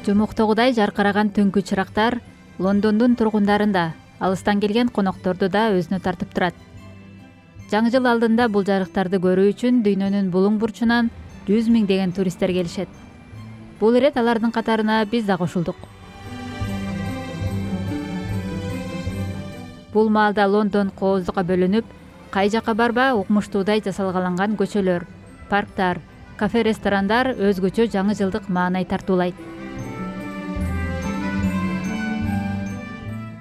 Жомоктогудай жаркыраган түнкү чырактар Лондондун тургундарында алыстан келген конокторду да өзүнө тартып турат. Жаңы жыл алдында бул жарыктарды көрүү үчүн дүйнөнүн булуң бурчунан 100 миңдеген туристтер келишет. Бул ирет алардын катарына биз да кошулдук. Бул маалда Лондон кооздукка бөлүнүп, кай жакка барба укмуштуудай жасалгаланган көчөлөр, парктар, кафе-ресторандар өзгөчө жаңы жылдык маанай тартуулайт.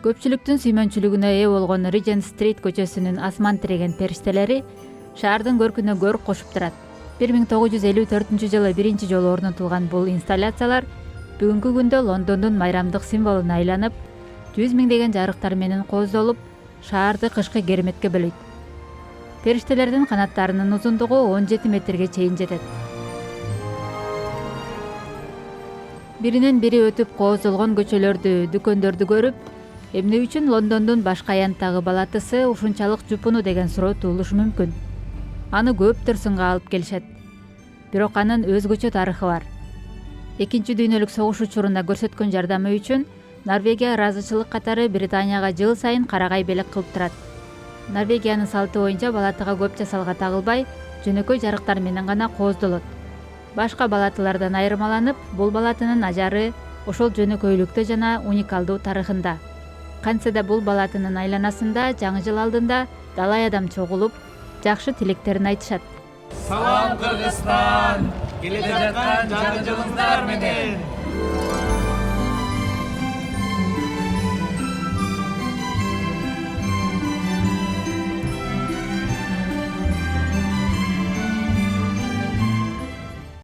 Көпчүлүктүн сүймөнчүлүгүнө ээ болгон Regent Street көчөсүнүн асман тиреген периштелери шаардын көркүнө көрк кошуп турат. 1954-жылы биринчи жолу орнотулган бул инсталляциялар бүгүнкү күндө Лондондун майрамдык символуна айланып, 100 миңдеген жарыктар менен кооздолуп, шаарды кышкы кереметке бөлөйт. Периштелердин канаттарынын узундугу 17 метрге чейин жетет. Биринен бири өтүп кооздолгон көчөлөрдү, дүкөндөрдү көрүп, эмне үчүн Лондондун башка аянттагы балатысы ушунчалык жупуну деген суроо туулушу мүмкүн. Аны көптөр сынга алып келишет. Бирок анын өзгөчө тарыхы бар. Экинчи дүйнөлүк согуш учурунда көрсөткөн жардамы үчүн Норвегия ыраазычылык катары Британияга жыл сайын карагай белек кылып турат. Норвегиянын салты боюнча балатыга көп жасалга тагылбай, жөнөкөй жарыктар менен гана кооздолот. Башка балатылардан айырмаланып, бул балатынын ажары ошол жөнөкөйлүктө жана уникалдуу тарыхында. Кантсе да бул балатынын айланасында жаңы жыл алдында далай адам чогулуп, жакшы тилектерин айтышат. Салам Кыргызстан! Келе жаткан жаңы жылыңыздар менен!